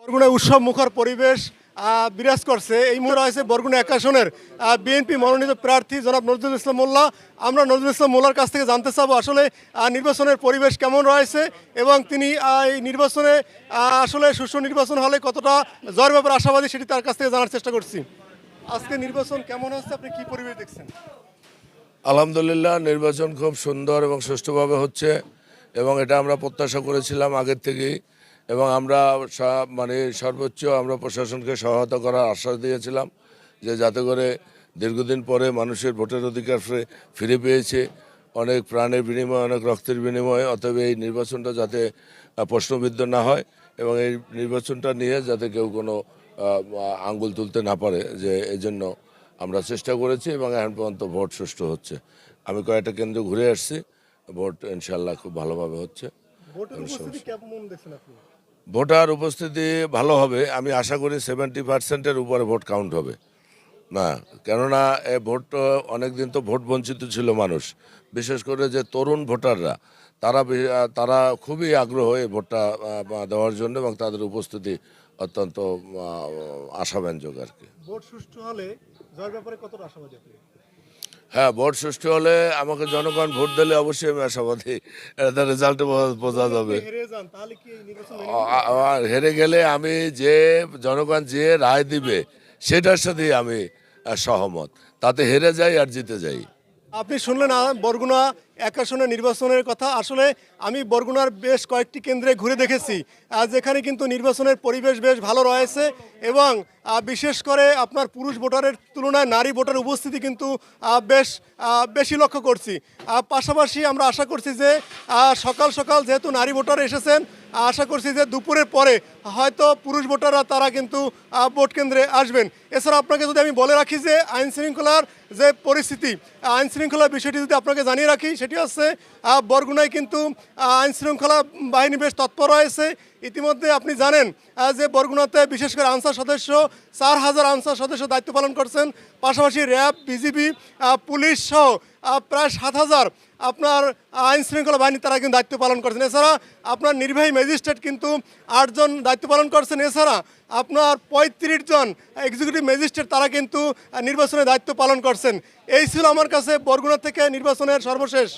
বরগুনায় উৎসব মুখর পরিবেশ বিরাজ করছে। এই মুহূর্তে রয়েছে বরগুনা ১ আসনের বিএনপি মনোনীত প্রার্থী জনাব নজরুল ইসলাম মোল্লা। আমরা নজরুল ইসলাম মোল্লার কাছ থেকে জানতে চাবো আসলে নির্বাচনের পরিবেশ কেমন রয়েছে এবং তিনি এই নির্বাচনে আসলে সুষ্ঠু নির্বাচন হলে কতটা জয়ের ব্যাপারে আশাবাদী সেটি তার কাছ থেকে জানার চেষ্টা করছি। আজকে নির্বাচন কেমন হচ্ছে, আপনি কি পরিবেশ দেখছেন? আলহামদুলিল্লাহ, নির্বাচন খুব সুন্দর এবং সুষ্ঠুভাবে হচ্ছে এবং এটা আমরা প্রত্যাশা করেছিলাম আগের থেকেই এবং আমরা মানে সর্বোচ্চ আমরা প্রশাসনকে সহায়তা করার আশ্বাস দিয়েছিলাম যে যাতে করে দীর্ঘদিন পরে মানুষের ভোটের অধিকার ফিরে পেয়েছে, অনেক প্রাণের বিনিময়ে, অনেক রক্তের বিনিময়ে, অতএব এই নির্বাচনটা যাতে প্রশ্নবিদ্ধ না হয় এবং এই নির্বাচনটা নিয়ে যাতে কেউ কোনো আঙ্গুল তুলতে না পারে, যে এজন্য আমরা চেষ্টা করেছি এবং এখন পর্যন্ত ভোট সুষ্ঠু হচ্ছে। আমি কয়েকটা কেন্দ্র ঘুরে আসছি, ভোট ইনশাল্লাহ খুব ভালোভাবে হচ্ছে। ভোটার উপস্থিতি ভালো হবে, আমি আশা করি 70% উপরে ভোট কাউন্ট হবে না, কেননা ভোট অনেকদিন তো ভোট বঞ্চিত ছিল মানুষ, বিশেষ করে যে তরুণ ভোটাররা তারা খুবই আগ্রহ এই ভোটটা দেওয়ার জন্য এবং তাদের উপস্থিতি অত্যন্ত আশাব্যঞ্জক আর কি। ভোট সুষ্ঠু হলে জয়ের ব্যাপারে কতটা আশাবাদী আপনি? হ্যাঁ, ভোট সুষ্ঠু হলে আমাকে জনগণ ভোট দিলে অবশ্যই আমি আশাবাদী, তার রেজাল্টে বোঝা যাবে। হেরে গেলে আমি যে জনগণ যে রায় দিবে সেটার সাথে আমি সহমত, তাতে হেরে যাই আর জিতে যাই। আপনি শুনলেন বরগুনা ১ আসনের নির্বাচনের কথা। আসলে আমি বরগুনার বেশ কয়েকটি কেন্দ্রে ঘুরে দেখেছি, যেখানে কিন্তু নির্বাচনের পরিবেশ বেশ ভালো রয়েছে এবং বিশেষ করে আপনার পুরুষ ভোটারের তুলনায় নারী ভোটার উপস্থিতি কিন্তু বেশ বেশি লক্ষ্য করছি। পাশাপাশি আমরা আশা করছি যে সকাল সকাল যেহেতু নারী ভোটার এসেছেন, আশা করছি যে দুপুরের পরে হয়তো পুরুষ ভোটাররা তারা কিন্তু ভোট কেন্দ্রে আসবেন। এছাড়া আপনাকে যদি আমি বলে রাখি যে আইন শৃঙ্খলার যে পরিস্থিতি, আইন শৃঙ্খলার বিষয়টি যদি আপনাকে জানিয়ে রাখি, সেটি হচ্ছে বরগুনায় কিন্তু আইন শৃঙ্খলা বাহিনী বেশ তৎপর রয়েছে। ইতিমধ্যে আপনি জানেন যে বরগুনাতে বিশেষ করে আনসার সদস্য ৪,০০০ আনসার সদস্য দায়িত্ব পালন করছেন, পাশাপাশি র্যাব, বিজিবি, পুলিশ সহ প্রায় ৭,০০০ আপনার আইন শৃঙ্খলা বাহিনী তারা কিন্তু দায়িত্ব পালন করছেন। এছাড়া আপনার নির্বাহী ম্যাজিস্ট্রেট কিন্তু ৮ জন দায়িত্ব পালন করছেন। এছাড়া আপনার ৩৫ জন এক্সিকিউটিভ ম্যাজিস্ট্রেট তারা কিন্তু নির্বাচনের দায়িত্ব পালন করছেন। এই ছিল আমার কাছে বরগুনা থেকে নির্বাচনের সর্বশেষ।